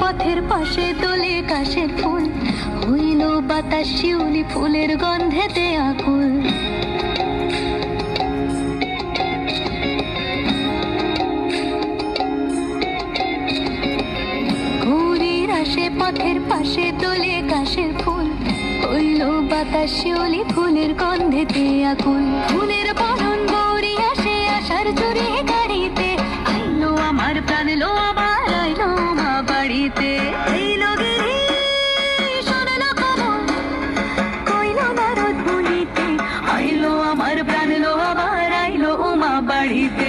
পথের পাশে দোলে কাশের ফুল, হইল বাতাস শিউলি ফুলের গন্ধেতে আকুল। ঘুরির আসে পথের পাশে দোলে কাশের ফুল, হইল বাতাস শিউলি ফুলের গন্ধেতে আকুল। ফুলের বরণ গৌরী আসে আশার চুরি গাড়িতে, আইলো আমার প্রাণ লো আবার আইলো মা বাড়িতে। এইলো গিরি শোনালো খবর, কইলো নারদ মুনিতে, আইলো আমার প্রাণ লো আবার আইলো মা বাড়িতে।